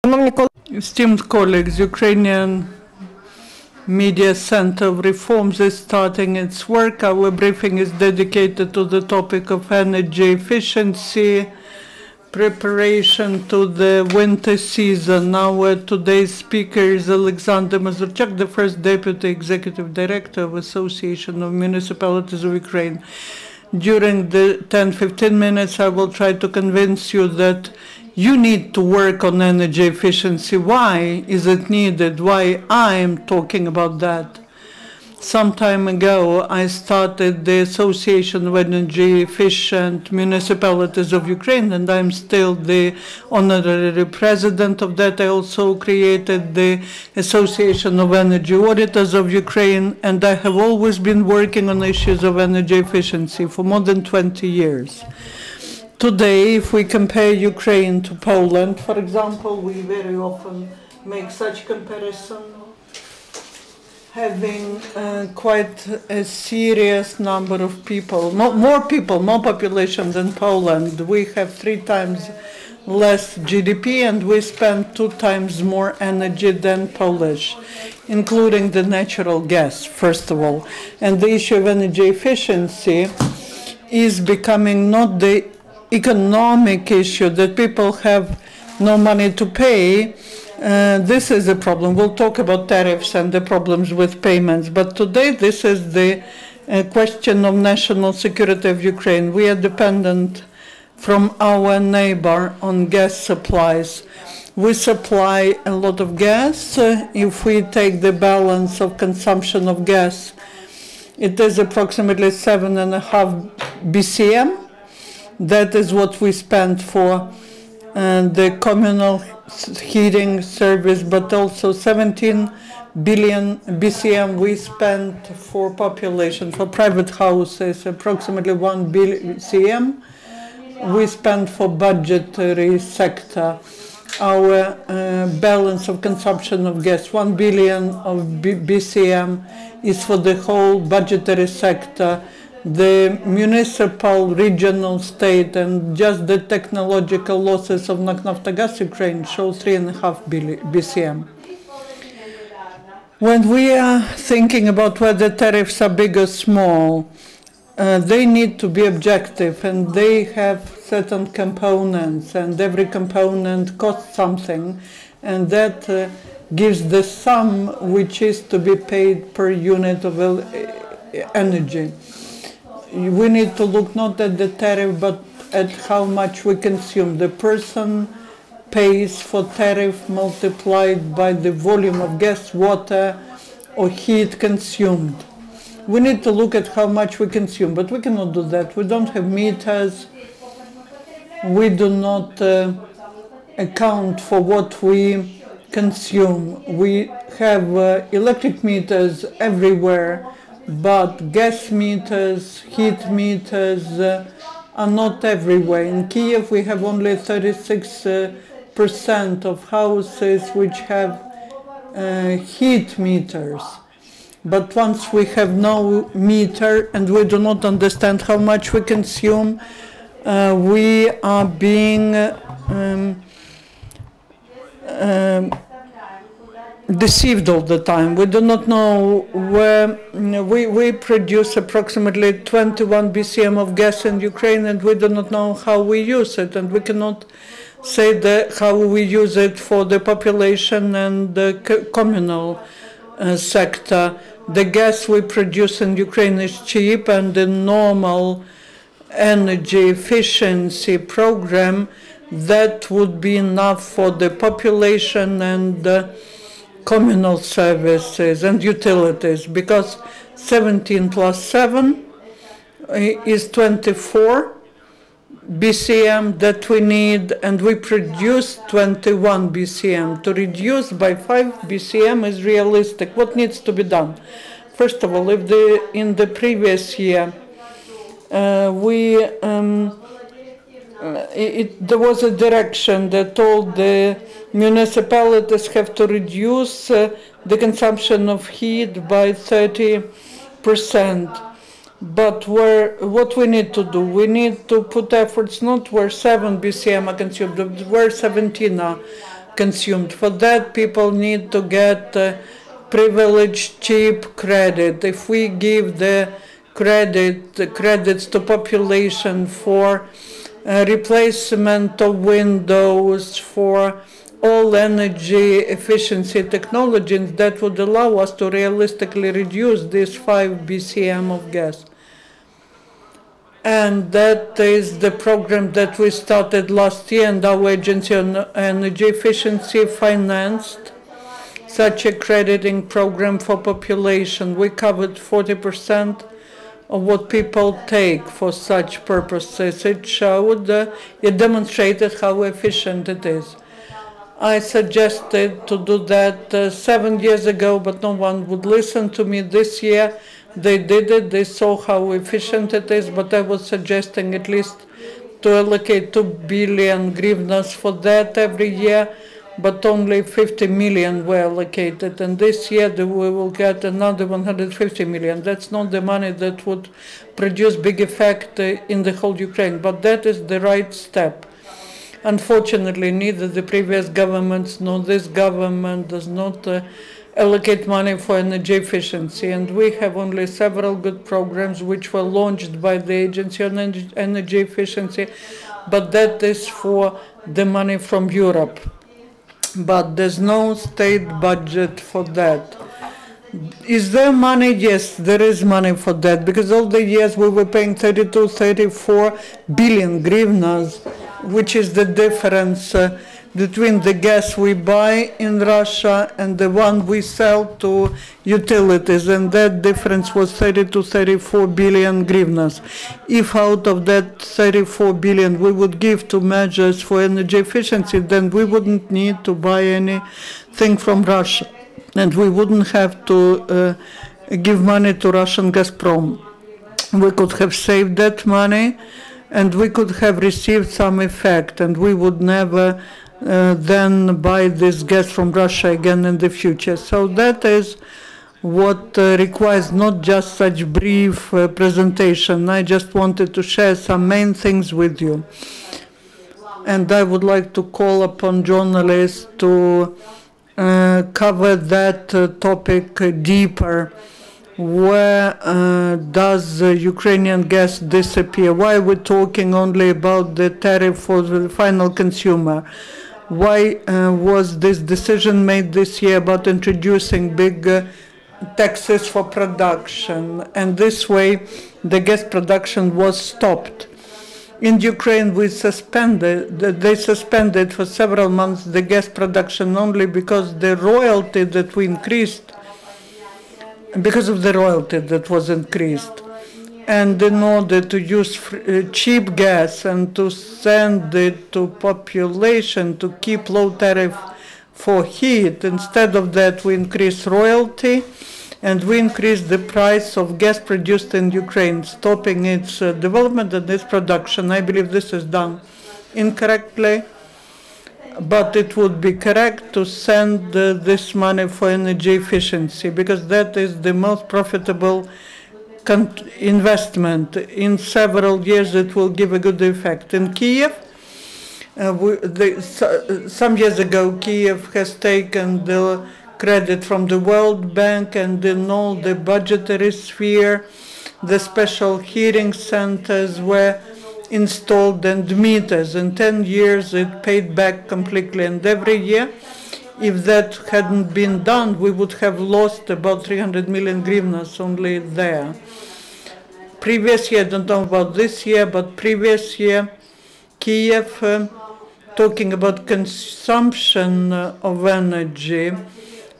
Esteemed colleagues, Ukrainian Media Center of Reforms is starting its work. Our briefing is dedicated to the topic of energy efficiency, preparation to the winter season. Our today's speaker is Oleksandr Mazurchak, the first Deputy Executive Director of Association of Municipalities of Ukraine. During the 10-15 minutes, I will try to convince you that you need to work on energy efficiency. Why is it needed? Why I'm talking about that? Some time ago, I started the Association of Energy Efficient Municipalities of Ukraine, and I'm still the honorary president of that. I also created the Association of Energy Auditors of Ukraine, and I have always been working on issues of energy efficiency for more than 20 years. Today, if we compare Ukraine to Poland, for example, we very often make such comparison, having quite a serious number of people, more population than Poland. We have 3 times less GDP, and we spend 2 times more energy than Polish, including the natural gas, first of all. And the issue of energy efficiency is becoming not the economic issue that people have no money to pay. This is a problem. We'll talk about tariffs and the problems with payments, but today this is the question of national security of Ukraine. We are dependent from our neighbor on gas supplies. We supply a lot of gas. If we take the balance of consumption of gas, it is approximately 7.5 BCM. That is what we spend for the communal heating service, but also 17 billion BCM we spend for population, for private houses, approximately 1 BCM we spend for budgetary sector. Our balance of consumption of gas, 1 billion of BCM, is for the whole budgetary sector. The municipal, regional, state, and just the technological losses of Naftogaz Ukraine show 3.5 BCM. When we are thinking about whether tariffs are big or small, they need to be objective, and they have certain components, and every component costs something, and that gives the sum which is to be paid per unit of energy. We need to look not at the tariff, but at how much we consume. The person pays for tariff multiplied by the volume of gas, water, or heat consumed. We need to look at how much we consume, but we cannot do that. We don't have meters. We do not account for what we consume. We have electric meters everywhere, but gas meters, heat meters are not everywhere. In Kiev, we have only 36% of houses which have heat meters. But once we have no meter and we do not understand how much we consume, we are being deceived all the time. We do not know where we produce approximately 21 BCM of gas in Ukraine, and we do not know how we use it, and we cannot say that how we use it for the population and the communal sector. The gas we produce in Ukraine is cheap, and the normal energy efficiency program that would be enough for the population and communal services and utilities, because 17 plus 7 is 24 BCM that we need, and we produce 21 BCM. To reduce by 5 BCM is realistic. What needs to be done? First of all, if in the previous year there was a direction that told the municipalities have to reduce the consumption of heat by 30%. But what we need to do, we need to put efforts not where 7 BCM are consumed, but where 17 are consumed. For that, people need to get privileged, cheap credit. If we give the credits to population for replacement of windows, for all energy efficiency technologies, that would allow us to realistically reduce this 5 BCM of gas. And that is the program that we started last year, and our Agency on Energy Efficiency financed such a crediting program for population. We covered 40% of what people take for such purposes. It showed, it demonstrated how efficient it is. I suggested to do that 7 years ago, but no one would listen to me. This year they did it, they saw how efficient it is, but I was suggesting at least to allocate 2 billion hryvnias for that every year, but only 50 million were allocated. And this year we will get another 150 million. That's not the money that would produce big effect in the whole Ukraine, but that is the right step. Unfortunately, neither the previous governments nor this government does not allocate money for energy efficiency. And we have only several good programs which were launched by the Agency on Energy Efficiency, but that is for the money from Europe. But there's no state budget for that. Is there money? Yes, there is money for that, because all the years we were paying 32, 34 billion hryvnias, which is the difference between the gas we buy in Russia and the one we sell to utilities, and that difference was 30 to 34 billion hryvnias. If out of that 34 billion we would give to measures for energy efficiency, then we wouldn't need to buy anything from Russia, and we wouldn't have to give money to Russian Gazprom. We could have saved that money, and we could have received some effect, and we would never then buy this gas from Russia again in the future. So that is what requires not just such brief presentation. I just wanted to share some main things with you. And I would like to call upon journalists to cover that topic deeper. Where does Ukrainian gas disappear? Why are we talking only about the tariff for the final consumer? Why was this decision made this year about introducing big taxes for production? And this way, the gas production was stopped. In Ukraine, they suspended for several months the gas production only because the royalty that we increased, because of the royalty that was increased. And in order to use cheap gas and to send it to population to keep low tariff for heat, instead of that we increased royalty and we increased the price of gas produced in Ukraine, stopping its development and its production. I believe this is done incorrectly, but it would be correct to send this money for energy efficiency, because that is the most profitable investment. In several years it will give a good effect. In Kiev, some years ago, Kiev has taken the credit from the World Bank, and in all the budgetary sphere, the special heating centers were installed and meters. In 10 years it paid back completely, and every year, if that hadn't been done, we would have lost about 300 million hryvnias only there. Previous year, I don't know about this year, but previous year, Kiev, talking about consumption of energy,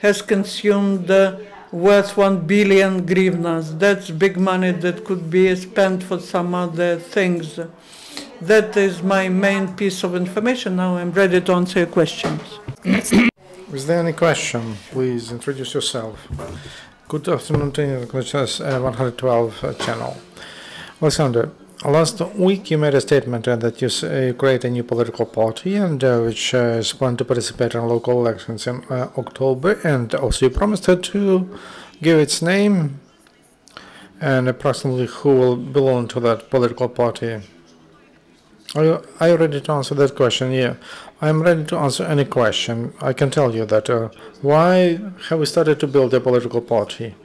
has consumed worth 1 billion hryvnias. That's big money that could be spent for some other things. That is my main piece of information. Now I'm ready to answer your questions. Is there any question? Please introduce yourself. Good afternoon to you, 112 channel. Oleksandr, last week you made a statement that you create a new political party and which is going to participate in local elections in October, and also you promised to give its name and approximately who will belong to that political party. Are you ready to answer that question? Yeah, I'm ready to answer any question. I can tell you that why have we started to build a political party?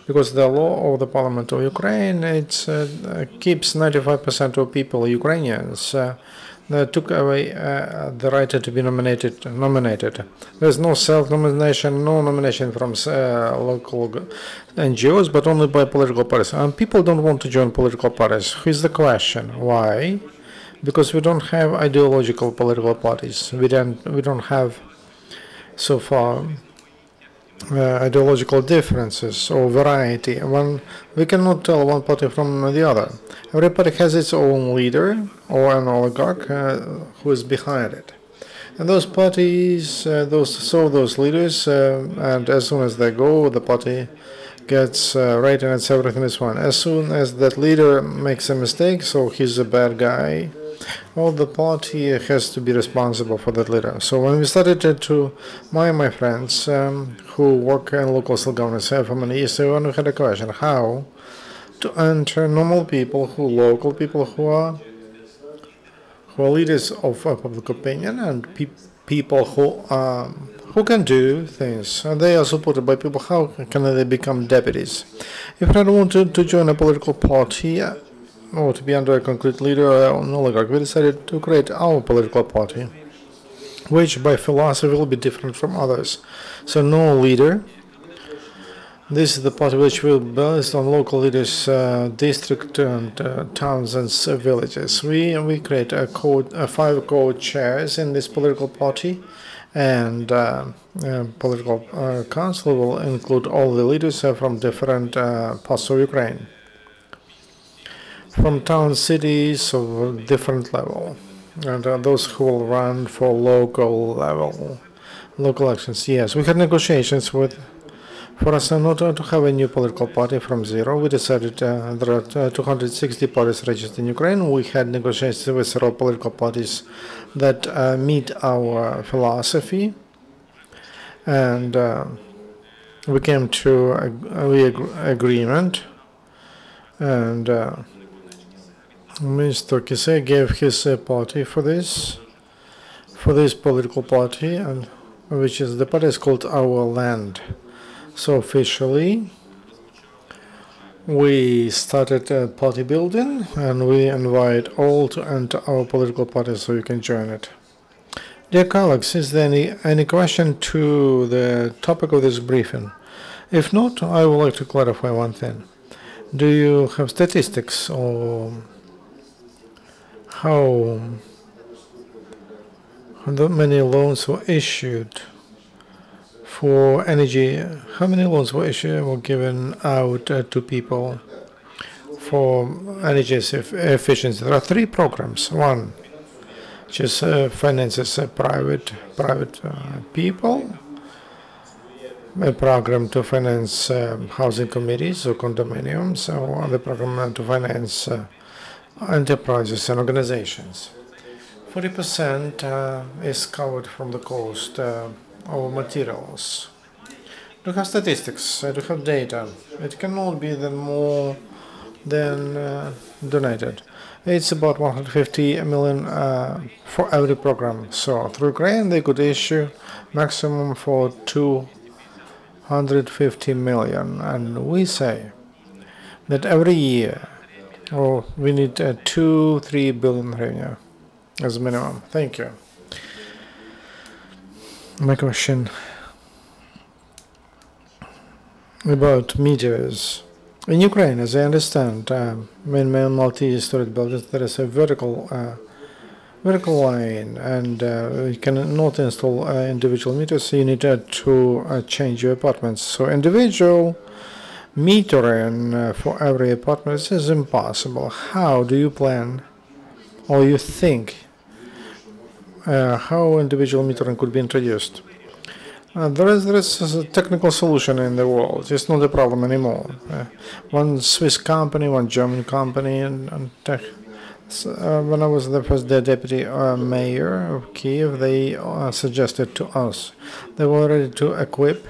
Because the law of the Parliament of Ukraine keeps 95% of people, Ukrainians, that took away the right to be nominated. There's no self-nomination, no nomination from local NGOs, but only by political parties. And people don't want to join political parties. Here's the question: why? Because we don't have ideological political parties. We don't have so far ideological differences or variety. We cannot tell one party from the other. Every party has its own leader or an oligarch who is behind it. And those parties, those leaders, and as soon as they go, the party gets rated and everything is fine. As soon as that leader makes a mistake, so he's a bad guy, well, the party has to be responsible for that leader. So when we started to, my friends who work in local governance for many years, so when we had a question, how to enter normal people, local people who are leaders of public opinion and people who can do things. And they are supported by people. How can they become deputies? If I don't want to join a political party or to be under a concrete leader or an oligarch, we decided to create our political party, which by philosophy will be different from others. So no leader. This is the party which will be based on local leaders, district and towns and villages. We create 5 co-chairs in this political party, and political council will include all the leaders from different parts of Ukraine, from town, cities of different level, and those who will run for local elections. Yes, we had negotiations with. For us not to have a new political party from zero, we decided there are 260 parties registered in Ukraine. We had negotiations with several political parties that meet our philosophy, and we came to agreement. And Mr. Kise gave his party for this political party, and which is the party is called Our Land. So officially, we started party building, and we invite all to enter our political party so you can join it. Dear colleagues, is there any question to the topic of this briefing? If not, I would like to clarify one thing. Do you have statistics or how many loans were issued for energy? How many loans were given out to people for energy efficiency? There are 3 programs. One, which is finances private people. A program to finance housing committees or condominiums, or the program to finance enterprises and organizations. 40% is covered from the cost of materials. Do have statistics, do have data. It cannot be then more than donated. It's about 150 million for every program. So through Ukraine they could issue maximum for 250 million, and we say that every year we need 2-3 billion hryvnia as minimum. Thank you. My question about meters. In Ukraine, as I understand, in multi-storied buildings, there is a vertical line, and you cannot install individual meters, so you need to change your apartments. So individual metering for every apartment is impossible. How do you plan, or you think, how individual metering could be introduced? There is a technical solution in the world. It's not a problem anymore. One Swiss company, one German company, and when I was the first deputy mayor of Kiev, they suggested to us they were ready to equip.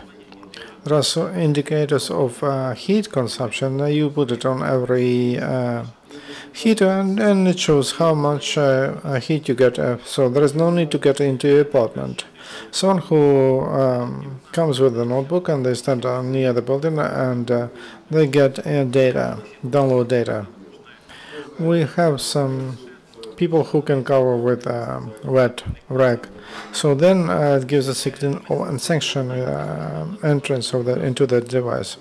There are indicators of heat consumption. You put it on every heater, and it shows how much heat you get. So there is no need to get into your apartment. Someone who comes with a notebook and they stand near the building and they get data, download data. We have some people who can cover with wet rec. So then it gives a signal and sanction entrance of into the device.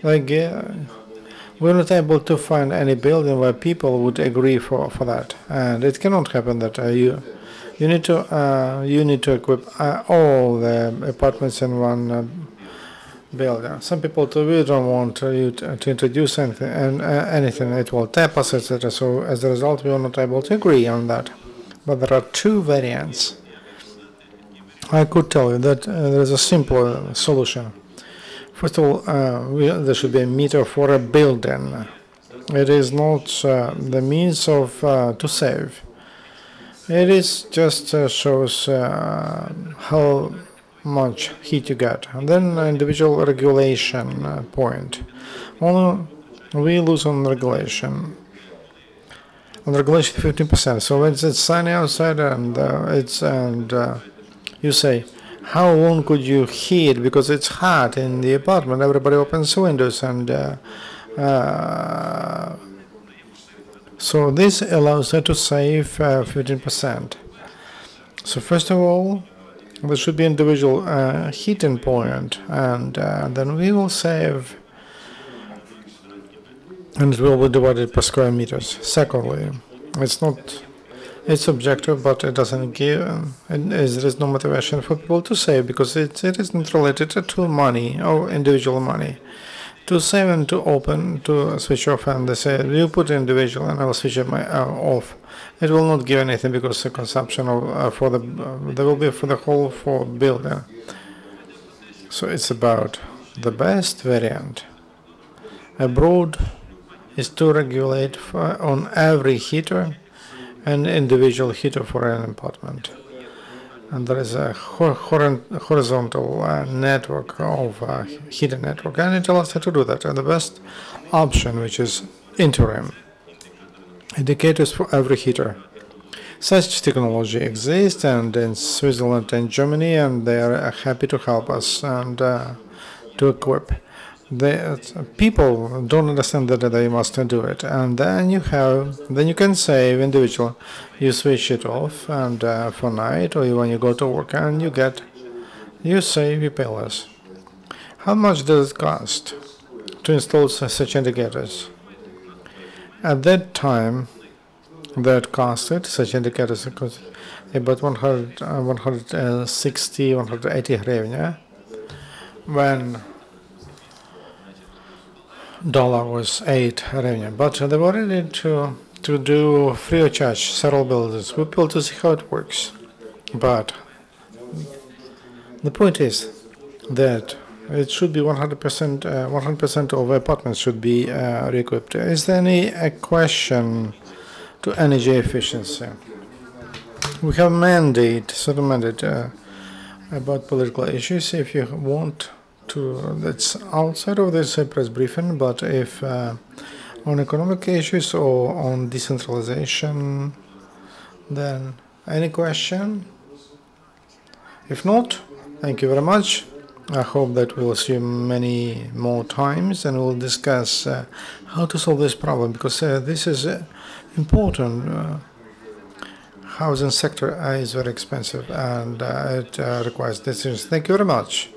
Like we're not able to find any building where people would agree for that, and it cannot happen that you need to equip all the apartments in one building. Some people we don't want you to introduce anything, and anything it will tap us, etc. So as a result, we are not able to agree on that. But there are two variants. I could tell you that there is a simple solution. First of all, there should be a meter for a building. It is not the means of to save. It is just shows how much heat you get, and then individual regulation point. Only we lose on regulation. On regulation 15%. So when it's sunny outside and you say, how long could you heat because it's hot in the apartment? Everybody opens windows and so this allows us to save 15%. So first of all, there should be individual heating point, and then we will save, and it will be divided per square meters. Secondly, it's objective, but it doesn't give, there is no motivation for people to save because it is not related to money or individual money. To save and to open, to switch off, and they say, you put individual and I will switch it off. It will not give anything because the consumption of there will be for the whole for building. So it's about the best variant. Abroad is to regulate on every heater an individual heater for an apartment. And there is a horizontal network of heating network, and it allows you to do that. And the best option, which is interim, indicators for every heater. Such technology exists, and in Switzerland and Germany, and they are happy to help us and to equip. People don't understand that they must do it, and then you can save individual. You switch it off, and for night or when you go to work, and you save, you pay less. How much does it cost to install such indicators? At that time, that costed such indicators about 160, 180 hryvnia, when dollar was 8 hryvnia, but they were ready to do free of charge several buildings. We built to see how it works, but the point is that it should be 100%. 100% of apartments should be re-equipped. Is there any question to energy efficiency? We have certain mandate about political issues. If you want to, that's outside of this press briefing, but if on economic issues or on decentralization, then any question? If not, thank you very much. I hope that we'll see you many more times and we'll discuss how to solve this problem, because this is important. Housing sector is very expensive and it requires decisions. Thank you very much.